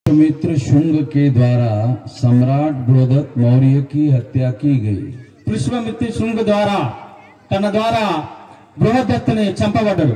पुष्यमित्र शुंग के द्वारा सम्राट बृहदत्त मौर्य की हत्या की गई। पुष्यमित्र शुंग द्वारा तन द्वारा बृहदत्त ने चंपबड्डाడు।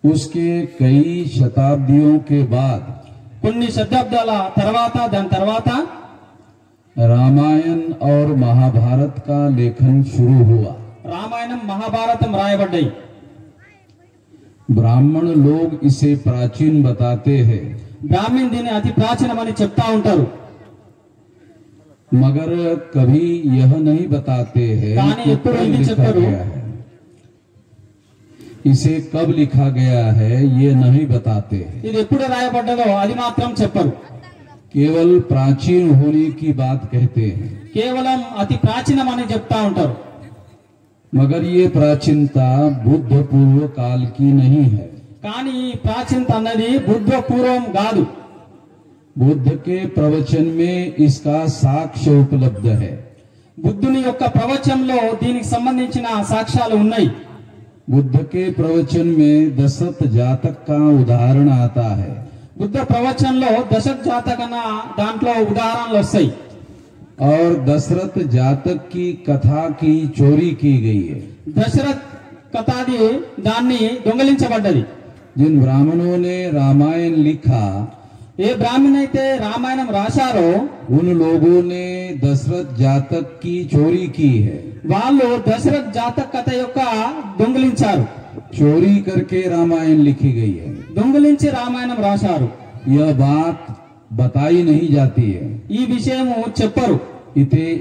उसके कई शताब्दियों के बाद కొన్ని శతాబ్దాల తర్వాత దాని తర్వాత रामायण और महाभारत का लेखन शुरू हुआ। రామాయణం మహాభారతం రాయబడ్డాయి। ब्राह्मण लोग इसे प्राचीन बताते हैं, బ్రాహ్మణ దీన్ని అతి ప్రాచీనమని చెప్తా ఉంటారు। मगर कभी यह नहीं बताते हैं కానీ कि ఎప్పుడు कब ఇది लिखा చెప్పరు। गया है। इसे कब लिखा गया है ये नहीं बताते हैं। ఇది ఎప్పుడు రాయబడ్డదో అది మాత్రం చెప్పరు। केवल प्राचीन होने की बात कहते हैं, కేవలం అతి ప్రాచీనమని చెప్తా ఉంటారు। मगर ये प्राचीनता बुद्ध पूर्व काल की नहीं है। కానీ ఈ ప్రాచీనత అన్నది బుద్ధ పూర్వం కాదు। बुद्ध के प्रवचन में इसका साक्ष्य उपलब्ध है। బుద్ధుని యొక్క ప్రవచనంలో దీనికి సంబంధించిన సాక్ష్యాలు ఉన్నాయి। बुद्ध के प्रवचन में दशरथ जातक का उदाहरण आता है। బుద్ధ ప్రవచనంలో దశరథ జాతకన దాంట్లో ఉదాహరణలు వస్తాయి। और दशरथ जातक की कथा की चोरी की गई है। దశరథ్ కథాది దాన్ని దొంగలించబడ్డది। जिन ब्राह्मणों ने रामायण लिखा ఏ బ్రాహ్మణైతే రామాయణం రాశారో उन लोगों ने दशरथ जातक की चोरी की है। వాళ్ళు దశరథ్ జాతక కథ యొక్క దొంగలించారు। चोरी करके रामायण लिखी गई है। దొంగలించి రామాయణం రాశారు। यह बात बताई नहीं जाती है, ఈ విషయము చెప్పరు।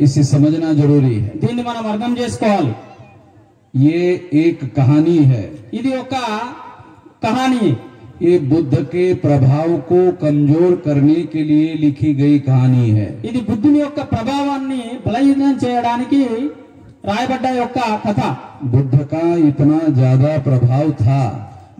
इसे समझना जरूरी है। దీన్ని మనం అర్థం చేసుకోవాలి। ये एक कहानी है। ఇది ఒక కహాని। ये बुद्ध के प्रभाव को कमजोर करने के लिए लिखी गई कहानी है। ఇది బుద్ధుని యొక్క ప్రభావాన్ని బలహీనం చేయడానికి రాయబడ్డ యొక్క కథ। बुद्ध का इतना ज्यादा प्रभाव था,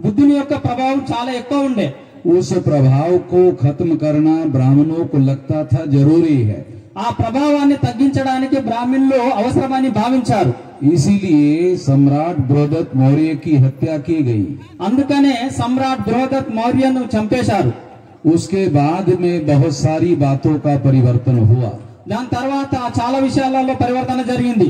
బుద్ధుని యొక్క ప్రభావం చాలా ఎక్కువ ఉండే। उस प्रभाव को खत्म करना ब्राह्मणों को लगता था जरूरी है। ఆ ప్రభావాన్ని తగ్గించడానికి బ్రాహ్మణులు అవసరమని భావించారు। इसीलिए सम्राट बृहदत्त मौर्य की हत्या की गई। అందుకనే సమ్రాట్ బృహదత్ మౌర్యను చంపేశారు। उसके बाद में बहुत सारी बातों का परिवर्तन हुआ। దాని తర్వాత చాలా విషయాలలో పరివర్తన జరిగింది।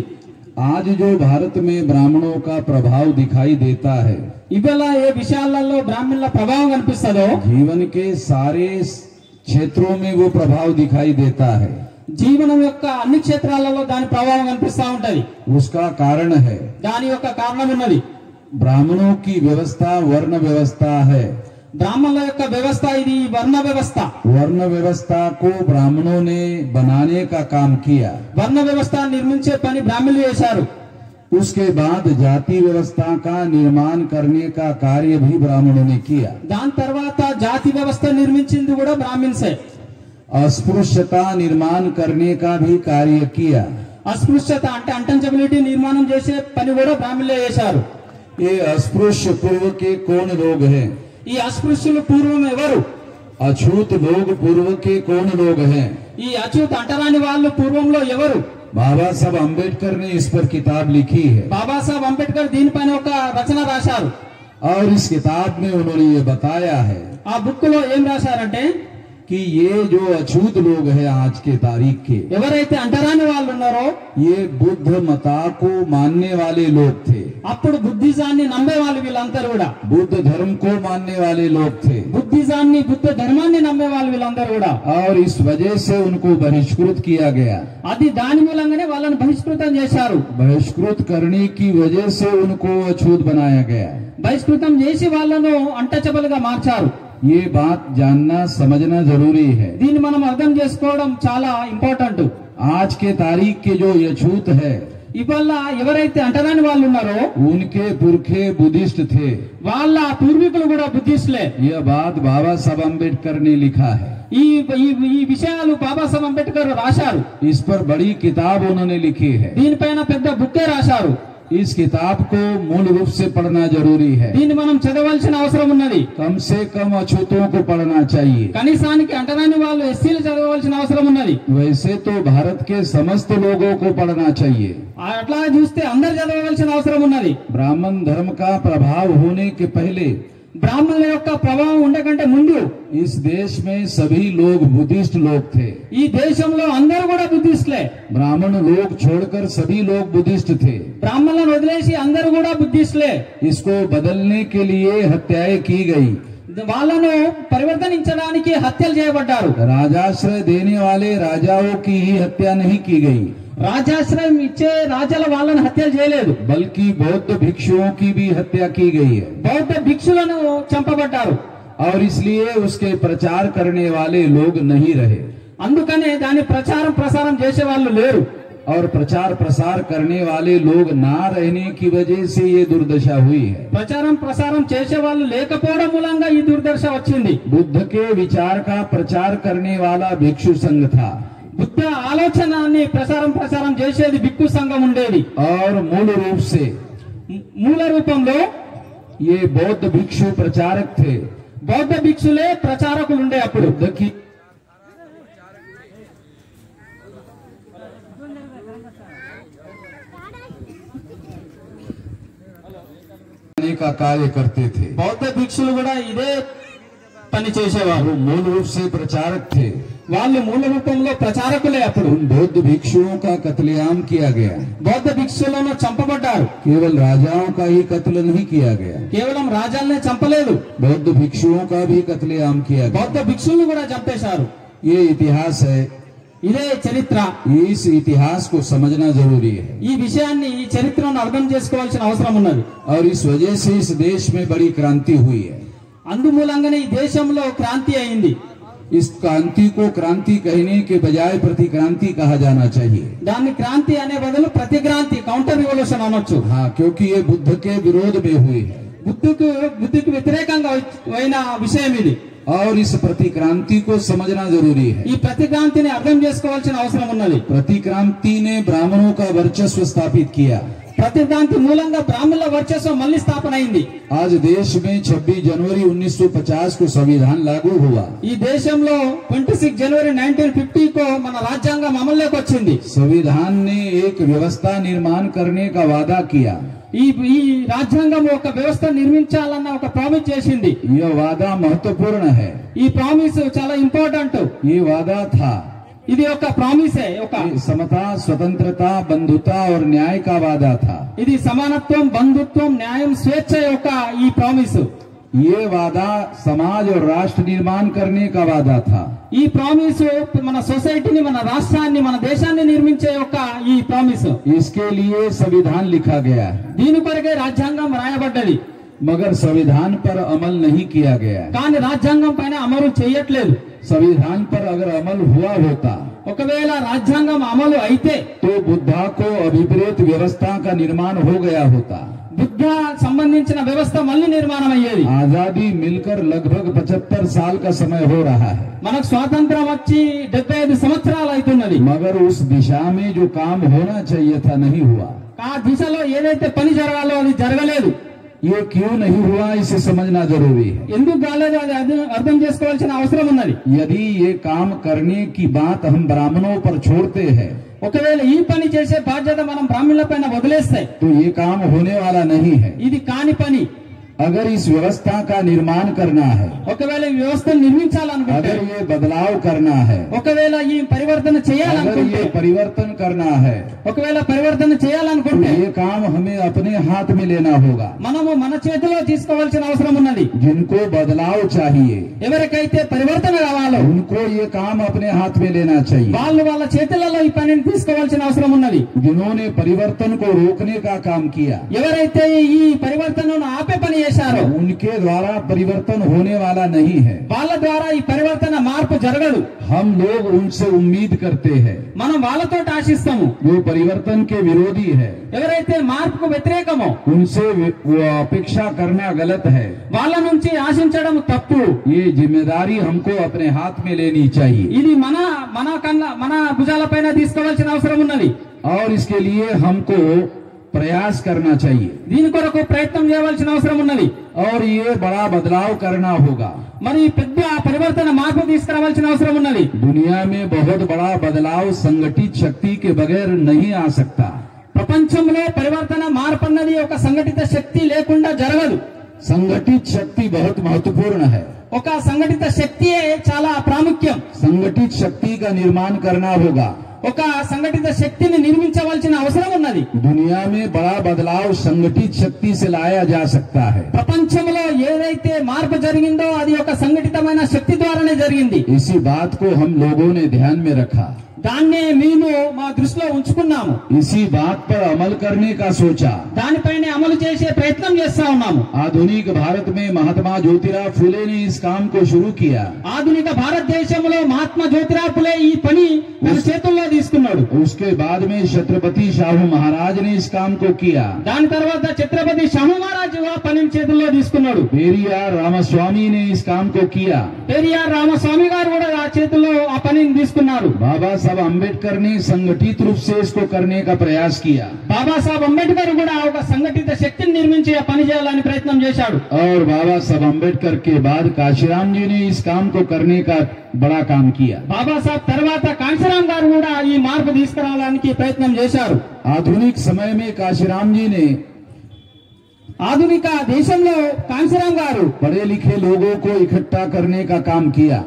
आज जो भारत में ब्राह्मणों का प्रभाव दिखाई देता है, ఇవాళ ఏ విషయాలలో బ్రాహ్మణుల ప్రభావం కనిపిస్తుందో जीवन के सारे क्षेत्रों में वो प्रभाव दिखाई देता है। జీవనం యొక్క అన్ని క్షేత్రాలలో దాని ప్రభావం కనిపిస్తా ఉంటది। उसका कारण है దాని యొక్క కారణం ఉన్నది। ब्राह्मणों की व्यवस्था वर्ण व्यवस्था है। బ్రాహ్మణుల యొక్క వ్యవస్థ ఇది వర్ణ వ్యవస్థ। वर्ण व्यवस्था को ब्राह्मणों ने बनाने का काम किया। వర్ణ వ్యవస్థ నిర్మించే పని బ్రాహ్మణులు చేశారు। उसके बाद जाति व्यवस्था का निर्माण करने का कार्य भी ब्राह्मणों ने किया। దాని తర్వాత జాతి వ్యవస్థ నిర్మించింది కూడా బ్రాహ్మణ్సే। अस्पृश्यता निर्माण करने का भी कार्य किया। అస్పృశ్యత అంటే అంటంచబిలిటీ నిర్మాణం చేసే పని కూడా బ్రాహ్మణులే చేశారు। ये अस्पृश्य पूर्व के कौन लोग हैं? ఈ అస్పృశ్యులు పూర్వం ఎవరు? अछूत लोग पूर्व के कौन लोग हैं? ఈ అచ్యుత అంటరాని వాళ్ళు పూర్వంలో ఎవరు? बाबा साहब अम्बेडकर ने इस पर किताब लिखी है। బాబాసాహెబ్ అంబేద్కర్ దీనిపైన ఒక రచన రాశారు। और इस किताब में उन्होंने ये बताया है ఆ బుక్ లో ఏం రాశారంటే कि ये जो अछूत लोग हैं आज के तारीख के, ఎవరైతే అంటరాని వాళ్ళు ఉన్నారో ये बुद्ध मता को मानने वाले लोग थे। అప్పుడు బుద్ధిజాన్ని నమ్మే వాళ్ళు వీళ్ళందరూ కూడా। बुद्ध धर्म को मानने वाले लोग थे। బుద్ధిజాన్ని బుద్ధ ధర్మాన్ని నమ్మే వాళ్ళు వీళ్ళందరూ కూడా। और इस वजह से उनको बहिष्कृत किया गया। అది దాని మూలంగానే వాళ్ళని బహిష్కృతం చేశారు। बहिष्कृत करने की वजह से उनको अछूत बनाया गया। బహిష్కృతం చేసి వాళ్ళను అంటచబుల్ గా మార్చారు। ये बात जानना समझना जरूरी है। దీన్ని మనం అర్థం చేసుకోవడం చాలా ఇంపార్టెంట్। आज के तारीख के जो अछूत है, ఇవాళ ఎవరైతే అంటరాని వాళ్ళు ఉన్నారో उनके पुरखे बुद्धिस्ट थे। వాళ్ళ పూర్వీకులు కూడా బుద్ధిస్టులే। यह बात बाबा साहब अम्बेडकर ने लिखा है। ఈ ఈ విషయాలు బాబాసాహెబ్ అంబేద్కర్ రాశారు। इस पर बड़ी किताब उन्होंने लिखी है। దీనిపైన పెద్ద బుక్కే రాశారు। इस किताब को मूल रूप से पढ़ना जरूरी है। దీన్ని మనం చదవాల్సిన అవసరం ఉన్నది। कम से कम अछूतों को पढ़ना चाहिए। కనీసానికి అంటరాని వాళ్ళు ఎస్సీలు చదవాల్సిన అవసరం ఉన్నది। वैसे तो भारत के समस्त लोगों को पढ़ना चाहिए। అట్లా చూస్తే అందరు చదవాల్సిన అవసరం ఉన్నది। ब्राह्मण धर्म का प्रभाव होने के पहले బ్రాహ్మణుల యొక్క ప్రభావం ఉండకంటే ముందు इस देश में सभी लोग बुद्धिस्ट लोग थे। ఈ దేశంలో అందరూ కూడా బుద్ధిస్టులే। ब्राह्मण लोग छोड़कर सभी लोग बुद्धिस्ट थे। బ్రాహ్మణులను వదిలేసి అందరూ కూడా బుద్ధిస్టులే। इसको बदलने के लिए हत्याएं की गई। వాళ్ళను పరివర్తనించడానికి హత్యలు చేయబడ్డారు। राजाश्रय देने वाले राजाओं की ही हत्या नहीं की गई, రాజాశ్రయం ఇచ్చే రాజాల వాళ్ళని హత్యలు చేయలేదు, बल्कि बौद्ध भिक्षुओं की भी हत्या की गई है। బౌద్ధ భిక్షులను చంపబడ్డారు। और इसलिए उसके प्रचार करने वाले लोग नहीं रहे, అందుకనే దాని ప్రసారం చేసే వాళ్ళు లేరు। और प्रचार प्रसार करने वाले लोग ना रहने की वजह से ये दुर्दशा हुई है। ప్రసారం చేసే వాళ్ళు లేకపోవడం మూలంగా ఈ దుర్దశ వచ్చింది। बुद्ध के विचार का प्रचार करने वाला भिक्षु संघ था, బుద్ధ ఆలోచనని ప్రసారం చేసేది భిక్షు సంఘం ఉండేది। और मूल रूप से మూల రూపంలో ये बौद्ध भिक्षु प्रचारक थे। బౌద్ధ భిక్షులే ప్రచారకులు ఉండే అప్పుడు। बुद्ध की का कार्य करते थे। బౌద్ధ భిక్షులు కూడా ఇదే పని చేసేవారు। वो मूल रूप से प्रचारक थे। వాళ్ళు మూల రూపంలో ప్రచారకులే అప్పుడు। उन बौद्ध भिक्षुओं का कत्लेआम किया गया। బౌద్ధ భిక్షులను చంపబడ్డారు। केवल राजाओं का ही कत्ल नहीं किया गया, కేవలం రాజాలనే చంపలేదు, बौद्ध भिक्षुओं का भी कत्लेआम किया गया। బౌద్ధ భిక్షులను కూడా చంపేశారు। ये इतिहास है, ఇదే చరిత్ర। इस इतिहास को समझना जरूरी है, ఈ విషయాన్ని ఈ చరిత్రను అర్థం చేసుకోవాల్సిన అవసరం ఉన్నది। और इस वजह से इस देश में बड़ी क्रांति हुई है। అందుమూలంగానే ఈ దేశంలో క్రాంతి అయింది। इस क्रांति को क्रांति कहने के बजाय प्रतिक्रांति कहा जाना चाहिए। దాన్ని క్రాంతి అనే బదులు ప్రతిక్రాంతి, కౌంటర్ రివల్యూషన్ అనొచ్చు। हाँ, क्योंकि ये बुद्ध के विरोध में हुई है, బుద్ధికి వ్యతిరేకంగా అయిన విషయం ఇది। और इस प्रतिक्रांति को समझना जरूरी है। ఈ ప్రతిక్రాంతిని అర్థం చేసుకోవాల్సిన అవసరం ఉన్నది। प्रतिक्रांति ने ब्राह्मणों का वर्चस्व स्थापित किया। ప్రతిక్రాంతి మూలంగా బ్రాహ్మణుల వర్చస్వం మళ్ళీ స్థాపన అయింది। आज देश में 26 जनवरी 1950 को संविधान लागू हुआ। ఈ దేశంలో 26 జనవరి 1950 को మన రాజ్యాంగం అమల్లోకి వచ్చింది। संविधान ने एक व्यवस्था निर्माण करने का वादा किया। ఈ రాజ్యాంగం ఒక వ్యవస్థ నిర్మించాలన్న ఒక ప్రామిస్ చేసింది। यह वादा महत्वपूर्ण है। ఈ ప్రామిస్ చాలా ఇంపార్టెంట్। ये वादा था, ఇది ఒక ప్రామిసే, ఒక ये समता, स्वतंत्रता, बंधुता और न्याय का वादा था। ఇది సమానత్వం, బంధుత్వం, న్యాయం, స్వేచ్ఛ యొక్క ఈ ప్రామిస్। ये वादा समाज और राष्ट्र निर्माण करने का वादा था। ఈ ప్రామిస్ మన సొసైటీని, మన రాష్ట్రాన్ని, మన దేశాన్ని నిర్మించే యొక్క ఈ ప్రామిస్। इसके लिए संविधान लिखा गया है, దీని కొరకే రాజ్యాంగం రాయబడ్డది। मगर संविधान पर अमल नहीं किया गया। కానీ రాజ్యాంగం పైన అమలు చేయట్లేదు। संविधान पर अगर अमल हुआ होता ఒకవేళ రాజ్యాంగం అమలు అయితే तो बुद्धा को अभिप्रेत व्यवस्था का निर्माण हो गया होता। బుద్ధ సంబంధించిన వ్యవస్థ మళ్ళీ నిర్మాణం అయ్యేది। आजादी मिलकर लगभग 75 साल का समय हो रहा है, మనకు స్వాతంత్రం వచ్చి 75 సంవత్సరాలు అవుతున్నది। मगर उस दिशा में जो काम होना चाहिए था नहीं हुआ। ఆ దిశలో ఏదైతే పని జరగాలో అది జరగలేదు। ये क्यों नहीं हुआ, इसे समझना जरूरी है। ఎందుకు కాలేదు అది అర్థం చేసుకోవాల్సిన అవసరం ఉన్నది। यदि ये काम करने की बात हम ब्राह्मणों पर छोड़ते हैं ఒకవేళ ఈ పని చేసే బాధ్యత మనం బ్రాహ్మణుల పైన వదిలేస్తే तो ये काम होने वाला नहीं है। ఇది కాని పని। अगर इस व्यवस्था का निर्माण करना है, ఒకవేళ ఈ వ్యవస్థను నిర్మించాలనుకుంటే, अगर ये बदलाव करना है, ఒకవేళ ఈ పరివర్తన अगर చేయాలనుకుంటే, ये परिवर्तन करना है, ఒకవేళ పరివర్తన तो చేయాలనుకుంటే ये काम हमें अपने हाथ में लेना होगा। మనము మన చేతిలో తీసుకోవాల్సిన అవసరం ఉన్నది। जिनको बदलाव चाहिए ఎవరికైతే పరివర్తన కావాలో उनको ये काम अपने हाथ में लेना चाहिए। వాళ్ళు వాళ్ళ చేతులలో ఈ పనిని తీసుకోవాల్సిన అవసరం ఉన్నది। जिन्होंने परिवर्तन को रोकने का काम किया, ఎవరైతే ఈ పరివర్తనను ఆపే పని చేశారో उनके द्वारा परिवर्तन होने वाला नहीं है। వాళ్ళ ద్వారా ఈ పరివర్తన మార్పు జరగదు। हम लोग उनसे उम्मीद करते हैं, మనం వాళ్ళతో ఆశిస్తాము। जो परिवर्तन के विरोधी है ఎవరైతే మార్పుకు వ్యతిరేకమో उनसे वो अपेक्षा करना गलत है। వాళ్ళ నుంచి ఆశించడం తప్పు। ये जिम्मेदारी हमको अपने हाथ में लेनी चाहिए, ఇది మన భుజాలపైన తీసుకోవాల్సిన అవసరం ఉన్నది। और इसके लिए हमको प्रयास करना चाहिए, దీని కొరకు ప్రయత్నం చేయవలసిన అవసరం ఉన్నది। और ये बड़ा बदलाव करना होगा। మరి పెద్ద పరివర్తన మార్పు తీసుకురావాల్సిన అవసరం ఉన్నది। दुनिया में बहुत बड़ा बदलाव संगठित शक्ति के बगैर नहीं आ सकता। ప్రపంచంలో పరివర్తన మార్పు అన్నది ఒక సంఘటిత శక్తి లేకుండా జరగదు। संगठित शक्ति बहुत महत्वपूर्ण है। ఒక సంఘటిత శక్తియే చాలా ప్రాముఖ్యం. संगठित शक्ति का निर्माण करना होगा। ఒక సంఘటిత శక్తిని నిర్మించవలసిన అవసరం ఉన్నది. दुनिया में बड़ा बदलाव संगठित शक्ति से लाया जा सकता है। ప్రపంచంలో ఏదైతే మార్పు జరిగిందో అది ఒక సంఘటితమైన శక్తి ద్వారానే జరిగింది. इसी बात को हम लोगों ने ध्यान में रखा, దాన్నే మేము మా దృష్టిలో ఉంచుకున్నాము. इसी बात पर अमल करने का सोचा। దానిపైనే అమలు చేసే ప్రయత్నం చేస్తా ఉన్నాము. आधुनिक भारत में महात्मा ज्योतिराव फुले ने इस काम को शुरू किया। ఆధునిక భారతదేశంలో మహాత్మా జ్యోతిరావు ఫులే ఈ పని తన చేతుల్లో తీసుకున్నాడు. उसके बाद में छत्रपति शाहू महाराज ने इस काम को किया। దాని తర్వాత ఛత్రపతి షాహూ మహారాజు ఆ పనిని చేతుల్లో తీసుకున్నాడు. पेरियार रामास्वामी ने इस काम को किया। పెరియార్ రామస్వామి గారు కూడా ఆ చేతుల్లో ఆ పనిని తీసుకున్నారు. बाबा साहब अम्बेडकर ने संगठित रूप से इसको करने का प्रयास किया। బాబాసాహెబ్ అంబేద్కర్ కూడా ఒక సంఘటిత శక్తిని నిర్మించి ఆ పని చేయాలని ప్రయత్నం చేశాడు. और बाबा साहब अम्बेडकर के बाद काशीराम जी ने इस काम को करने का बड़ा काम किया। బాబాసాహెబ్ తర్వాత కాంశీరాం గారు కూడా ఈ మార్పు తీసుకురావడానికి ప్రయత్నం చేశారు. आधुनिक समय में काशीराम जी ने ఆధునిక దేశంలో కాంశీరాం గారు पढ़े लिखे लोगों को इकट्ठा करने का काम किया,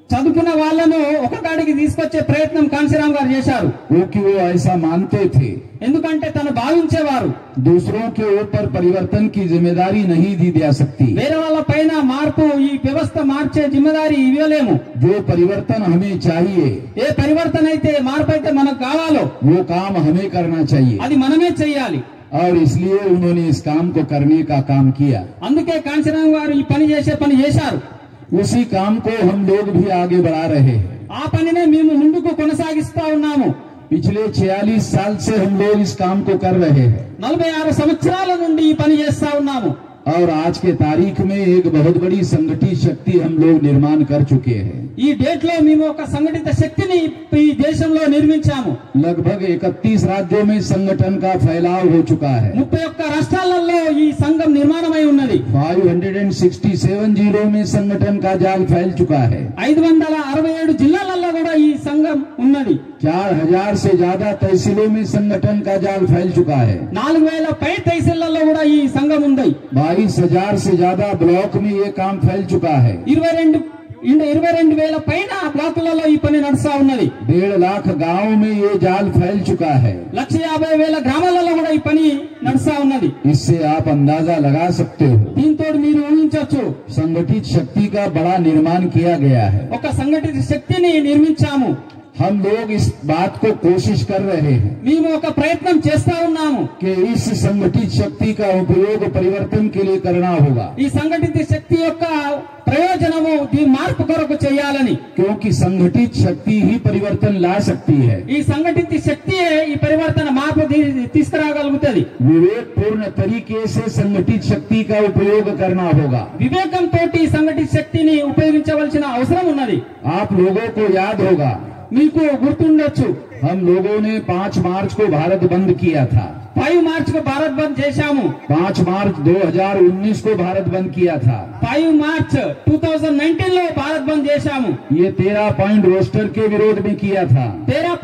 చదువుకున్న వాళ్ళను ఒక కాడికి తీసుకొచ్చే ప్రయత్నం కాంశీరాం గారు చేశారు. क्योंकि वो ऐसा मानते थे ఎందుకంటే తను భావించేవారు दूसरों के ऊपर परिवर्तन की जिम्मेदारी नहीं दी जा सकती। వేరే వాళ్ళ పైన మార్పు ఈ వ్యవస్థ మార్చే జిమ్మదారి ఇవ్వలేము. जो परिवर्तन हमें चाहिए ఏ పరివర్తన అయితే మార్పు అయితే మనకు కావాలో वो काम हमें करना चाहिए, అది మనమే చెయ్యాలి. और इसलिए उन्होंने इस काम को करने का काम किया। అందుకే కాంశీరాం గారు ఈ పని చేశారు. उसी काम को हम लोग भी आगे बढ़ा रहे हैं। ఆ పనినే మేము ముందుకు కొనసాగిస్తా ఉన్నాము. पिछले 46 साल से हम लोग इस काम को कर रहे हैं 46 సంవత్సరాల నుండి ఈ పని చేస్తా ఉన్నాము. और आज के तारीख में एक बहुत बड़ी संगठित शक्ति हम लोग निर्माण कर चुके हैं। ఈ డేట్ లో మేము ఒక సంఘటిత శక్తిని ఈ దేశంలో నిర్మించాము. लगभग 31 राज्यों में संगठन का फैलाव हो चुका है। 31 రాష్ట్రాలలో ఈ సంఘం నిర్మాణమై ఉన్నది. 567 जिलों में संगठन का जाल फैल चुका है। 567 జిల్లాలలో కూడా ఈ సంఘం ఉన్నది. 4000 से ज्यादा तहसीलों में संगठन का जाल फैल चुका है। 4000 పై తహసీళ్లలో కూడా ఈ సంఘం ఉంది. 22,000 से ज्यादा ब्लॉक में ये काम फैल चुका है। 22,000 పైన బ్లాకులలో ఈ పని నడుస్తా ఉన్నది. 1.5 लाख गाँव में ये जाल फैल चुका है। 1,50,000 గ్రామాలలో కూడా ఈ పని నడుస్తా ఉన్నది. इससे आप अंदाजा लगा सकते हो దీంతో మీరు ఊహించవచ్చు संगठित शक्ति का बड़ा निर्माण किया गया है। ఒక సంఘటిత శక్తిని నిర్మించాము. हम लोग इस बात को कोशिश कर रहे हैं మేము ఒక ప్రయత్నం చేస్తా ఉన్నాము कि इस संगठित शक्ति का उपयोग परिवर्तन के लिए करना होगा, ఈ సంఘటిత శక్తి యొక్క ప్రయోజనము ఈ మార్పు కొరకు చేయాలని. क्योंकि संगठित शक्ति ही परिवर्तन ला सकती है। ఈ సంఘటిత శక్తియే ఈ పరివర్తన మార్పు తీసుకురాగలుగుతుంది. विवेकपूर्ण तरीके से संगठित शक्ति का उपयोग करना होगा। వివేకంతో ఈ సంఘటిత శక్తిని ఉపయోగించవలసిన అవసరం ఉన్నది. आप लोगों को याद होगा మీకు గుర్తుండొచ్చు, हम लोगों ने 5 मार्च को भारत बंद किया था। 5 మార్చికు భారత్ బంద్ చేశాము. 5 मार्च 2019 को भारत बंद किया था। 5 మార్చ్ 2019 లో భారత్ బంద్ చేశాము. ये 13 पॉइंट रोस्टर के विरोध में किया था। 13